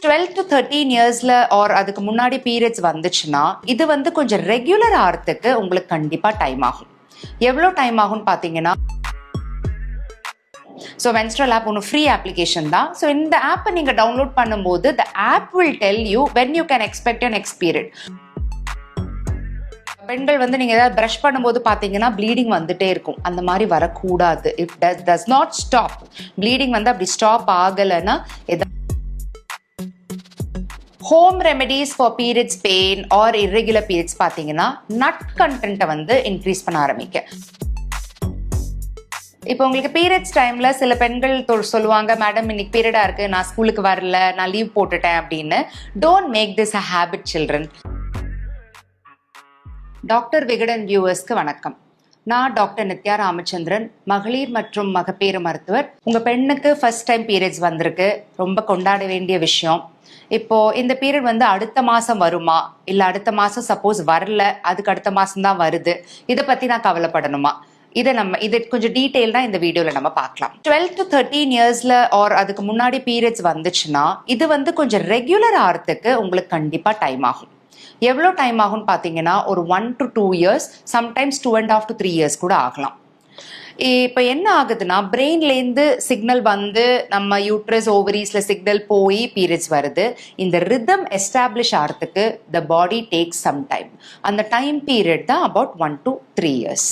12 to 13 இயர்ஸ்ல R அதுக்கு முன்னாடி பீரியட்ஸ் வந்துச்சுன்னா இது வந்து கொஞ்சம் ரெகுலர் ஆகிறதுக்கு உங்களுக்கு கண்டிப்பா டைம் ஆகும். எவ்வளோ டைம் ஆகும்னு பார்த்தீங்கன்னா, ஸோ menstrual app ஒன்று ஃப்ரீ அப்ளிகேஷன் தான். ஸோ இந்த ஆப்பை நீங்கள் டவுன்லோட் பண்ணும்போது the app will tell you when you can expect your next period. பெண்கள் வந்து நீங்கள் ஏதாவது ப்ரஷ் பண்ணும்போது பார்த்தீங்கன்னா ப்ளீடிங் வந்துட்டே இருக்கும். அந்த மாதிரி வரக்கூடாது. If does not stop, bleeding வந்து அப்படி ஸ்டாப் ஆகலைன்னா home remedies for periods pain or irregular periods பார்த்தீங்கன்னா நட் கண்டென்ட்டை வந்து இன்க்ரீஸ் பண்ண ஆரம்பிக்க. இப்போ உங்களுக்கு பீரியட்ஸ் டைமில் சில பெண்கள் சொல்லுவாங்க, மேடம் இன்னைக்கு பீரியடாக இருக்குது, நான் ஸ்கூலுக்கு வரல, நான் லீவ் போட்டுட்டேன் அப்படின்னு. Don't make this a habit children. Doctor Vikatan வியூவர்ஸ்க்கு வணக்கம். நான் டாக்டர் நித்யா ராமச்சந்திரன், மகளிர் மற்றும் மகப்பேறு மருத்துவர். உங்கள் பெண்ணுக்கு ஃபர்ஸ்ட் டைம் பீரியட்ஸ் வந்திருக்கு, ரொம்ப கொண்டாட வேண்டிய விஷயம். இப்போ இந்த பீரியட் வந்து அடுத்த மாசம் வருமா, இல்ல அடுத்த மாசம் சப்போஸ் வரல அதுக்கு அடுத்த மாசம் தான் வருது, இதை பத்தி நான் கவலைப்படணுமா? இது கொஞ்சம் டீட்டெயில்டா இந்த வீடியோல நம்ம பார்க்கலாம். 12 to 13 இயர்ஸ்ல ஆர் அதுக்கு முன்னாடி பீரியட்ஸ் வந்துச்சுன்னா இது வந்து கொஞ்சம் ரெகுலர் ஆகிறதுக்கு உங்களுக்கு கண்டிப்பா டைம் ஆகும். எவ்வளோ டைம் ஆகும்னு பார்த்தீங்கன்னா ஒரு 1 to 2 years, sometimes 2.5 to 3 years கூட ஆகலாம். இப்போ என்ன ஆகுதுன்னா, பிரெயின்லேருந்து சிக்னல் வந்து நம்ம யூட்ரஸ் ஓவரீஸில் சிக்னல் போய் பீரியட்ஸ் வருது. இந்த ரிதம் எஸ்டாப்ளிஷ் ஆகிறதுக்கு த பாடி டேக்ஸ் சம் டைம். அந்த டைம் பீரியட் தான் அபவுட் 1 to 3 இயர்ஸ்.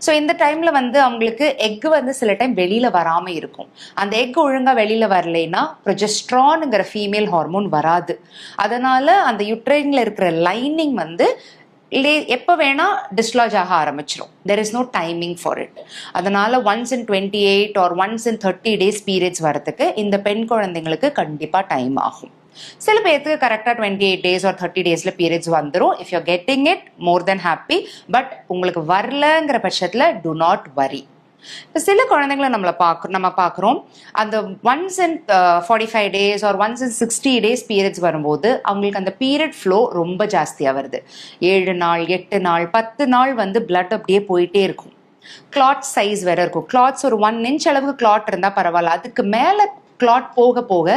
ஸோ இந்த டைமில் வந்து அவங்களுக்கு எக் வந்து சில டைம் வெளியில் வராமல் இருக்கும். அந்த எக் ஒழுங்காக வெளியில் வரலைன்னா ப்ரொஜெஸ்ட்ரானுங்கிற ஃபீமேல் ஹார்மோன் வராது. அதனால் அந்த யுட்ரைனில் இருக்கிற லைனிங் வந்து எப்போ வேணால் டிஸ்லாஜ் ஆக ஆரம்பிச்சிடும். There is no timing for it. அதனால் once in 28 or once in 30 days periods வரதுக்கு இந்த பெண் குழந்தைங்களுக்கு கண்டிப்பாக டைம் ஆகும். சில பேருக்கு கரெக்டாக 28 டேஸ் ஆர் 30 டேஸில் பீரியட்ஸ் வந்துடும். If your getting it more then happy. But உங்களுக்கு வரலங்கிற பட்சத்தில் டு நாட் வரி. இப்போ சில குழந்தைங்களை நம்ம பார்க்குறோம், அந்த once in 45 days or once in 60 days periods வரும்போது அவங்களுக்கு அந்த பீரியட் ஃப்ளோ ரொம்ப ஜாஸ்தியாக வருது. 7 நாள் 8 நாள் 10 நாள் வந்து பிளட் அப்படியே போயிட்டே இருக்கும். கிளாட் சைஸ் வேற இருக்கும். கிளாட்ஸ் ஒரு 1 inch அளவுக்கு கிளாட் இருந்தால் பரவாயில்ல, அதுக்கு மேலே கிளாட் போக போக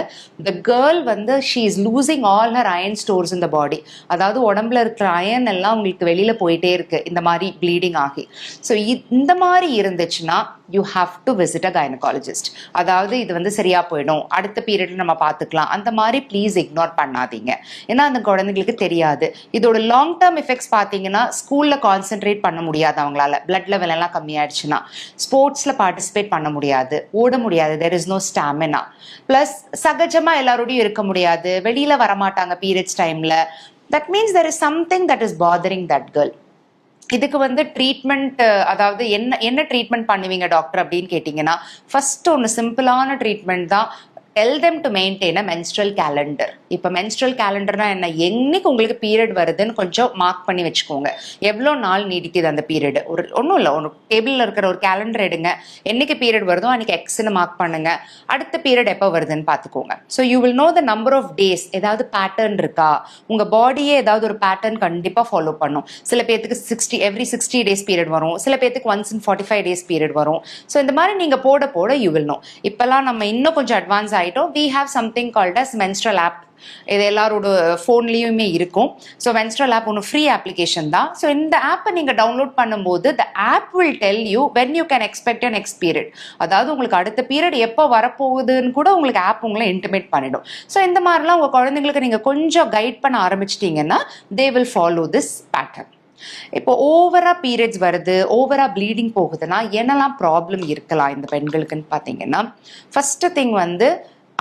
the girl வந்து she is losing all her iron stores in the body. அதாவது உடம்புல இருக்கிற அயன் எல்லாம் உங்களுக்கு வெளியில போயிட்டே இருக்கு இந்த மாதிரி ப்ளீடிங் ஆகி. ஸோ இந்த மாதிரி இருந்துச்சுன்னா you have to visit a gynecologist. அதாவது இது வந்து சரியா போயிடும், அடுத்த பீரியட்ல நம்ம பார்த்துக்கலாம், அந்த மாதிரி ப்ளீஸ் இக்னோர் பண்ணாதீங்க. ஏன்னா அந்த குழந்தைங்களுக்கு தெரியாது. இதோட லாங் டேர்ம் எஃபெக்ட்ஸ் பார்த்தீங்கன்னா, ஸ்கூல்ல கான்சென்ட்ரேட் பண்ண முடியாது அவங்களால, பிளட் லெவல் எல்லாம் கம்மியாயிடுச்சுன்னா. ஸ்போர்ட்ஸ்ல பார்ட்டிசிபேட் பண்ண முடியாது, ஓட முடியாது, there is no stamina. Plus சகஜமா எல்லாரோடையும் இருக்க முடியாது, வெளியில வரமாட்டாங்க பீரியட்ஸ் டைம்ல. That means there is something that is bothering that girl. இதுக்கு வந்து ட்ரீட்மெண்ட், அதாவது என்ன ட்ரீட்மெண்ட் பண்ணுவீங்க டாக்டர் அப்படின்னு கேட்டிங்கன்னா, ஃபர்ஸ்ட் ஒன்று சிம்பிளான ட்ரீட்மெண்ட் தான். tell them to maintain a menstrual calendar. இப்போ menstrual calendarனா என்ன, என்னைக்கு உங்களுக்கு பீரியட் வருதுன்னு கொஞ்சம் மார்க் பண்ணி வச்சுக்கோங்க. எவ்வளோ நாள் நீடிக்குது அந்த பீரியட், ஒன்றும் இல்லை, ஒன்று டேபிளில் இருக்கிற ஒரு கேலண்டர் எடுங்க, என்னைக்கு பீரியட் வருதோ அன்னைக்கு எக்ஸ்ன்னு மார்க் பண்ணுங்க, அடுத்த பீரியட் எப்போ வருதுன்னு பார்த்துக்கோங்க. So you will know the number of days. ஏதாவது பேட்டர்ன் இருக்கா, உங்கள் பாடியே ஏதாவது ஒரு பேட்டர்ன் கண்டிப்பாக ஃபாலோ பண்ணும். சில பேர்த்துக்கு every 60 டேஸ் பீரியட் வரும், சில பேர்த்துக்கு ஒன்ஸ் இன் 45 டேஸ் பீரியட் வரும். ஸோ இந்த மாதிரி நீங்கள் போட போட யூ வில் நோ. இப்போல்லாம் நம்ம இன்னும் கொஞ்சம் அட்வான்ஸ் ஆகிட்டோம். we have something called as menstrual app. இது எல்லாரோட ஃபோன்லேயுமே இருக்கும். ஸோ menstrual app ஒன்று ஃப்ரீ அப்ளிகேஷன் தான். ஸோ இந்த ஆப்பை நீங்கள் டவுன்லோட் பண்ணும்போது the app will tell you when you can expect your next period. அதாவது உங்களுக்கு அடுத்த பீரியட் எப்போ வரப்போகுதுன்னு கூட உங்களுக்கு ஆப் உங்களை இன்டிமேட் பண்ணிடும். ஸோ இந்த மாதிரிலாம் உங்கள் குழந்தைங்களுக்கு நீங்கள் கொஞ்சம் கைட் பண்ண ஆரம்பிச்சிட்டிங்கன்னா they will follow this pattern. இப்போ ஓவரா பீரியட்ஸ் வருது, ஓவரா ப்ளீடிங் போகுதுன்னா என்னெல்லாம் ப்ராப்ளம் இருக்கலாம் இந்த பெண்களுக்குன்னு பார்த்தீங்கன்னா, ஃபர்ஸ்ட் திங் வந்து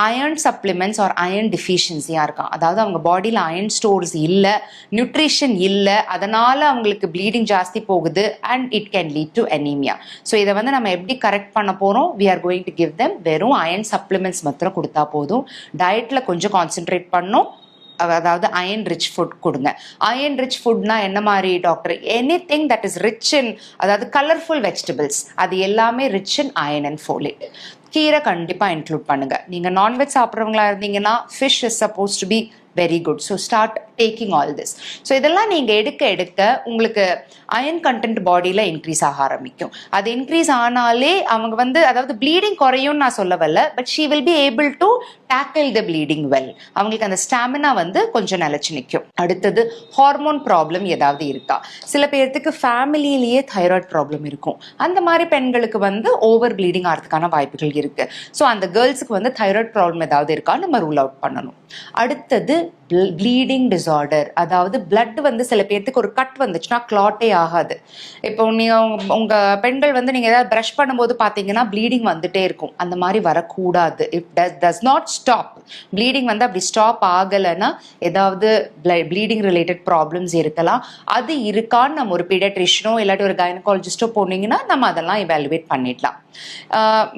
அயர்ன் சப்ளிமெண்ட்ஸ் ஆர் அயர்ன் டிஃபிஷியன்சியாக இருக்கான். அதாவது அவங்க பாடியில் அயர்ன் ஸ்டோர்ஸ் இல்லை, நியூட்ரிஷன் இல்லை, அதனால் அவங்களுக்கு ப்ளீடிங் ஜாஸ்தி போகுது and it can lead to anaemia. ஸோ இதை வந்து நம்ம எப்படி கரெக்ட் பண்ண போகிறோம், we are going to give them வெறும் அயர்ன் சப்ளிமெண்ட்ஸ் மாத்திரம் கொடுத்தா போதும். டயட்டில் கொஞ்சம் கான்சென்ட்ரேட் பண்ணணும். அதாவது அயன் ரிச் ஃபுட் கொடுங்க. அயன் ரிச் ஃபுட்னா என்ன மாதிரி doctor? Anything that is rich in, அதாவது கலர்ஃபுல் வெஜிடபிள்ஸ், அது எல்லாமே rich in iron and folate. கீரை கண்டிப்பாக இன்க்ளூட் பண்ணுங்க. நீங்கள் நான்வெஜ் சாப்பிட்றவங்களா இருந்தீங்கன்னா fish is supposed to be very good. So start taking all this. So இதெல்லாம் நீங்கள் எடுக்க எடுக்க உங்களுக்கு அயன் கண்டென்ட் பாடியில் இன்க்ரீஸ் ஆக ஆரம்பிக்கும். அது இன்க்ரீஸ் ஆனாலே அவங்க வந்து அதாவது ப்ளீடிங் குறையும்னு நான் சொல்ல வரல, but she will be able to tackle the bleeding well. அவங்களுக்கு அந்த ஸ்டாமினா வந்து கொஞ்சம் நிலச்சி நிற்கும். அடுத்தது ஹார்மோன் ப்ராப்ளம் ஏதாவது இருக்கா? சில பேர்த்துக்கு ஃபேமிலியிலேயே தைராய்டு ப்ராப்ளம் இருக்கும். அந்த மாதிரி பெண்களுக்கு வந்து ஓவர் ப்ளீடிங் ஆகிறதுக்கான வாய்ப்புகள் இருக்கு. ஸோ அந்த கேர்ள்ஸுக்கு வந்து தைராய்டு ப்ராப்ளம் ஏதாவது இருக்கான்னு நம்ம ரூல் அவுட் பண்ணணும். அடுத்தது ப்ளீடிங் டிசார்டர், அதாவது பிளட் வந்து சில பேர்த்துக்கு ஒரு கட் வந்துச்சுன்னா கிளாட்டே ஆகாது. இப்போ நீங்கள் உங்கள் பெண்கள் வந்து நீங்கள் ஏதாவது ப்ரஷ் பண்ணும்போது பார்த்தீங்கன்னா ப்ளீடிங் வந்துட்டே இருக்கும். அந்த மாதிரி வரக்கூடாது. If does not stop bleeding வந்து அப்படி ஸ்டாப் ஆகலைன்னா ஏதாவது ப்ளீடிங் ரிலேட்டட் ப்ராப்ளம்ஸ் இருக்கலாம். அது இருக்கான்னு நம்ம ஒரு பீடியாட்ரிஷனோ இல்லாட்டி ஒரு கைனகாலஜிஸ்டோ போனீங்கன்னா நம்ம அதெல்லாம் இவாலுவேட் பண்ணிடலாம்.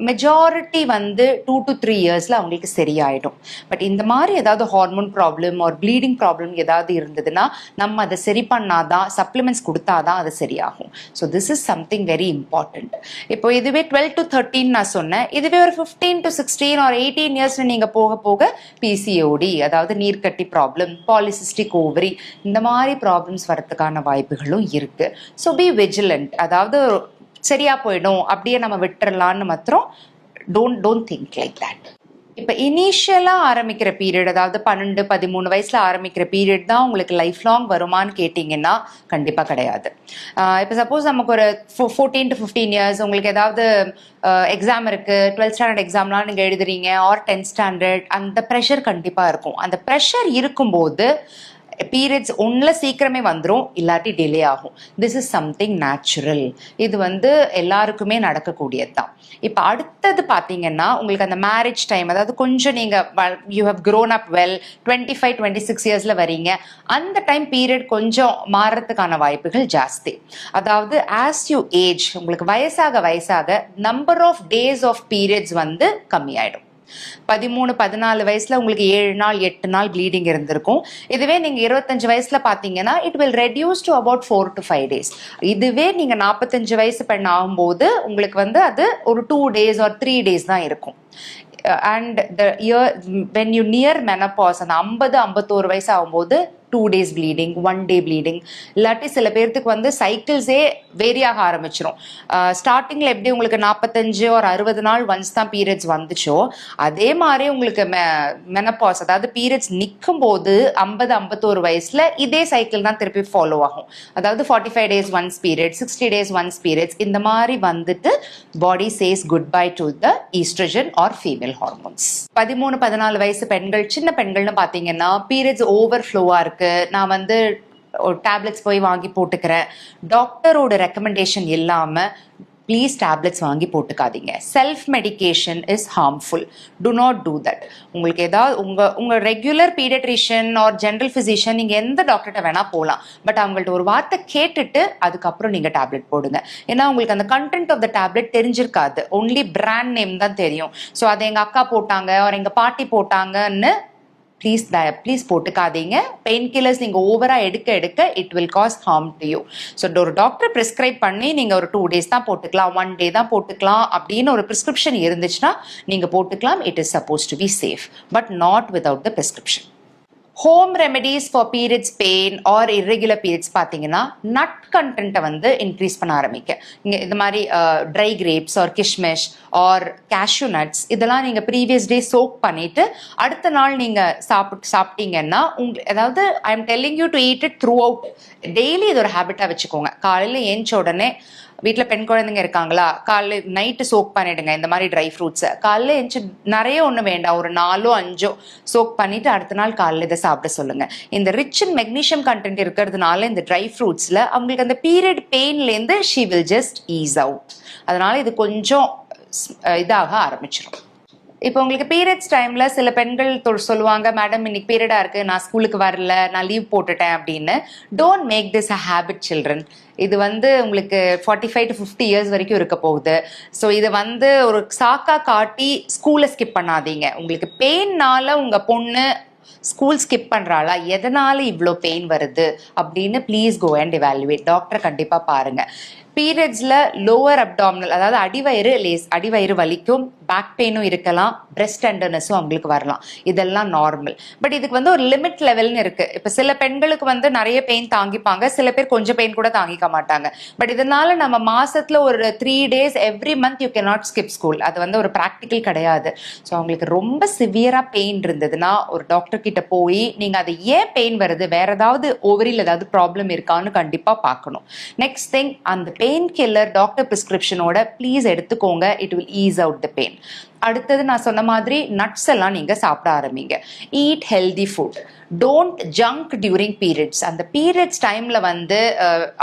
மெஜாரிட்டி வந்து 2 to 3 இயர்ஸில் அவங்களுக்கு சரியாயிடும். பட் இந்த மாதிரி ஏதாவது ஹார்மோன் ப்ராப்ளம் ஒரு ப்ளீடிங் ப்ராப்ளம் ஏதாவது இருந்ததுன்னா நம்ம அதை சரி பண்ணாதான், சப்ளிமெண்ட்ஸ் கொடுத்தாதான் அது சரியாகும். So this is something very important. இப்போ இதுவே 12 to 13 நான் சொன்னேன். இதுவே ஒரு 15 to 16 or 18 இயர்ஸ் நீங்கள் போக போக பிசிஓடி, அதாவது நீர்க்கட்டி ப்ராப்ளம், பாலிசிஸ்டிக் ஓவரி, இந்த மாதிரி ப்ராப்ளம்ஸ் வரதுக்கான வாய்ப்புகளும் இருக்கு. So B vigilant. அதாவது சரியா போயிடும் அப்படியே நம்ம விட்டுறலான்னு மாத்திரம் டோன்ட் திங்க் லைக் தட். இப்போ இனிஷியலாக ஆரம்பிக்கிற பீரியட், அதாவது 12-13 வயசில் ஆரம்பிக்கிற பீரியட் தான் உங்களுக்கு லைஃப் லாங் வருமானு கேட்டிங்கன்னா கண்டிப்பாக கிடையாது. இப்போ சப்போஸ் நமக்கு ஒரு 14 to 15 இயர்ஸ் உங்களுக்கு ஏதாவது எக்ஸாம் இருக்குது, 12th ஸ்டாண்டர்ட் எக்ஸாம்லாம் நீங்கள் எழுதுறீங்க, ஆர் 10th ஸ்டாண்டர்ட், அந்த ப்ரெஷர் கண்டிப்பாக இருக்கும். அந்த ப்ரெஷர் இருக்கும்போது பீரியட்ஸ் ஒன்றில் சீக்கிரமே வந்துடும், இல்லாட்டி டிலே ஆகும். This is something natural. இது வந்து எல்லாருக்குமே நடக்கக்கூடியது தான். இப்போ அடுத்தது பார்த்தீங்கன்னா உங்களுக்கு அந்த மேரேஜ் டைம், அதாவது கொஞ்சம் நீங்கள் you have grown up well, 25-26 இயர்ஸில் வரீங்க, அந்த டைம் பீரியட் கொஞ்சம் மாறுறதுக்கான வாய்ப்புகள் ஜாஸ்தி. அதாவது ஆஸ் யூ ஏஜ், உங்களுக்கு வயசாக வயசாக number of days of periods வந்து கம்மியாயிடும். 13-14 வயசுல உங்களுக்கு 7 நாள் 8 நாள் ப்ளீடிங் இருந்திருக்கும். இதுவே நீங்க 25 வயசுல பாத்தீங்கன்னா it will reduce to about 4 to 5 days. இதுவே நீங்க 45 வயசு பெண் ஆகும்போது உங்களுக்கு வந்து அது ஒரு 2 days or 3 days தான் இருக்கும். And when you near menopause, அந்த 50-51 வயசு ஆகும்போது 2 days ப்ளீடிங், 1 day ப்ளீடிங், இல்லாட்டி சில பேர்த்துக்கு வந்து சைக்கிள்ஸே வேரி ஆக ஆரம்பிச்சிடும். ஸ்டார்டிங்கில் எப்படி உங்களுக்கு 45 or 60 நாள் ஒன்ஸ் தான் பீரியட்ஸ் வந்துச்சோ, அதே மாதிரி உங்களுக்கு மெனப்பாஸ், அதாவது பீரியட்ஸ் நிற்கும் போது 50-51 வயசில் இதே சைக்கிள் தான் திருப்பி ஃபாலோ ஆகும். அதாவது 45 days once period, 60 days once periods, இந்த மாதிரி வந்துட்டு body says goodbye to the estrogen or female hormones. 13-14 வயசு பெண்கள், சின்ன பெண்கள்னு பார்த்தீங்கன்னா பீரியட்ஸ் ஓவர் ஃப்ளோவாக இருக்கு, நான் வந்து டேப்லெட்ஸ் போய் வாங்கி போட்டுக்கிறேன், டாக்டரோட ரெக்கமெண்டேஷன் இல்லாமல் ப்ளீஸ் டேப்லெட்ஸ் வாங்கி போட்டுக்காதீங்க. Self medication is harmful. Do not do that. உங்களுக்கு ஏதாவது உங்கள் regular paediatrician or general physician, நீங்கள் எந்த டாக்டர்கிட்ட வேணால் போகலாம், பட் அவங்கள்ட்ட ஒரு வார்த்தை கேட்டுட்டு அதுக்கப்புறம் நீங்கள் டேப்லெட் போடுங்க. ஏன்னா உங்களுக்கு அந்த கண்டென்ட் ஆஃப் த டேப்லெட் தெரிஞ்சிருக்காது, ஒன்லி பிராண்ட் நேம் தான் தெரியும். ஸோ அதை எங்கள் அக்கா போட்டாங்க ஒரு எங்கள் பாட்டி போட்டாங்கன்னு ப்ளீஸ் போட்டுக்காதீங்க. பெயின் கில்லர்ஸ் நீங்கள் ஓவராக எடுக்க it will cause harm to you. So ஒரு டாக்டர் ப்ரிஸ்கிரைப் பண்ணி நீங்கள் ஒரு 2 days தான் போட்டுக்கலாம், 1 day தான் போட்டுக்கலாம் அப்படின்னு ஒரு ப்ரிஸ்கிரிப்ஷன் இருந்துச்சுன்னா நீங்கள் போட்டுக்கலாம். It is supposed to be safe, but not without the prescription. Home remedies for periods pain or irregular periods பார்த்தீங்கன்னா நட் கண்டென்ட்டை வந்து இன்க்ரீஸ் பண்ண ஆரம்பிக்க. இங்கே இந்த மாதிரி ட்ரை கிரேப்ஸ் ஆர் கிஷ்மிஷ் ஆர் கேஷ்யூ நட்ஸ், இதெல்லாம் நீங்கள் ப்ரீவியஸ் டே சோக் பண்ணிவிட்டு அடுத்த நாள் நீங்கள் சாப்பிட்டீங்கன்னா அதாவது I am telling you to eat it through out. Daily இது ஒரு ஹேபிட்டாக வச்சுக்கோங்க. காலையில் ஏஞ்ச உடனே வீட்டில் பெண் குழந்தைங்க இருக்காங்களா, காலையில் நைட்டு சோக் பண்ணிவிடுங்க இந்த மாதிரி ட்ரை ஃப்ரூட்ஸை. காலையில் எழுந்துச்சு நிறைய ஒன்றும் வேண்டாம், ஒரு 4-5 சோக் பண்ணிவிட்டு அடுத்த நாள் காலையில் இதை சாப்பிட சொல்லுங்கள். இந்த ரிச் அண்ட் மெக்னீஷியம் கண்டென்ட் இருக்கிறதுனால இந்த ட்ரை ஃப்ரூட்ஸில் அவங்களுக்கு அந்த பீரியட் பெயின்லேருந்து she will just ease out. அதனால் இது கொஞ்சம் இதாக ஆரம்பிச்சிடும். இப்போ உங்களுக்கு பீரியட்ஸ் டைமில் சில பெண்கள் சொல்லுவாங்க, மேடம் இன்னைக்கு பீரியடாக இருக்குது, நான் ஸ்கூலுக்கு வரல, நான் லீவ் போட்டுட்டேன் அப்படின்னு. Don't make this a habit children. இது வந்து உங்களுக்கு 45 to 50 இயர்ஸ் வரைக்கும் இருக்க போகுது. ஸோ இதை வந்து ஒரு சாக்கா காட்டி ஸ்கூலை ஸ்கிப் பண்ணாதீங்க. உங்களுக்கு பெயின்னால உங்கள் பொண்ணு ஸ்கூல் ஸ்கிப் பண்ணுறாளா, எதனால இவ்வளோ பெயின் வருது அப்படின்னு ப்ளீஸ் கோ அண்ட் எவாலுவேட். டாக்டரை கண்டிப்பாக பாருங்கள். பீரியட்ஸில் லோவர் அப்டாமினல் அதாவது அடிவயிறு வலிக்கும், பேக் பெயினும் இருக்கலாம், பிரெஸ்ட் டெண்டர்னஸும் அவங்களுக்கு வரலாம். இதெல்லாம் நார்மல். பட் இதுக்கு வந்து ஒரு லிமிட் லெவல்னு இருக்கு. இப்போ சில பெண்களுக்கு வந்து நிறைய பெயின் தாங்கிப்பாங்க, சில பேர் கொஞ்சம் பெயின் கூட தாங்கிக்க மாட்டாங்க. பட் இதனால நம்ம மாசத்துல ஒரு 3 days every month you can not skip school. அது வந்து ஒரு ப்ராக்டிக்கல் கிடையாது. ஸோ அவங்களுக்கு ரொம்ப சிவியரா பெயின் இருந்ததுன்னா ஒரு டாக்டர் கிட்ட போய் நீங்க அது ஏன் பெயின் வருது, வேற ஏதாவது ஓவரியில் ஏதாவது ப்ராப்ளம் இருக்கான்னு கண்டிப்பா பார்க்கணும். நெக்ஸ்ட் திங், அந்த பெயின் கில்லர் டாக்டர் பிரிஸ்கிரிப்ஷனோட ப்ளீஸ் எடுத்துக்கோங்க. It will is out the pain. அடுத்தது நான் சொன்ன மாதிரி நட்ஸ் எல்லாம் நீங்க சாப்பிட ஆரம்பிங்க. Eat healthy food. Don't junk during periods. அந்த பீரியட்ஸ் டைம்ல வந்து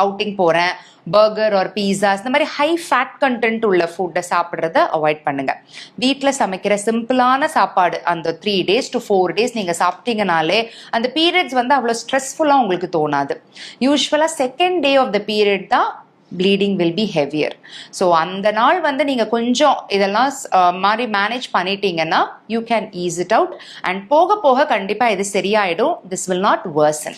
அவுட்டிங் போறேன், பர்கர் ஆர் பீஸாஸ் இந்த மாதிரி ஹை ஃபேட் கண்டென்ட் உள்ள ஃபுட்டை சாப்பிட்றத அவாய்ட் பண்ணுங்க. வீட்டில் சமைக்கிற சிம்பிளான சாப்பாடு அந்த 3 days to 4 days நீங்கள் சாப்பிட்டீங்கனாலே அந்த பீரியட்ஸ் வந்து அவ்வளோ ஸ்ட்ரெஸ்ஃபுல்லாக உங்களுக்கு தோணாது. யூஸ்வலாக second day of the period தான் bleeding will be heavier. So அந்த நாள் வந்து நீங்கள் கொஞ்சம் இதெல்லாம் மாதிரி மேனேஜ் பண்ணிட்டீங்கன்னா you can ease it out. And போக போக கண்டிப்பாக இது சரியாயிடும். This will not வர்சன்.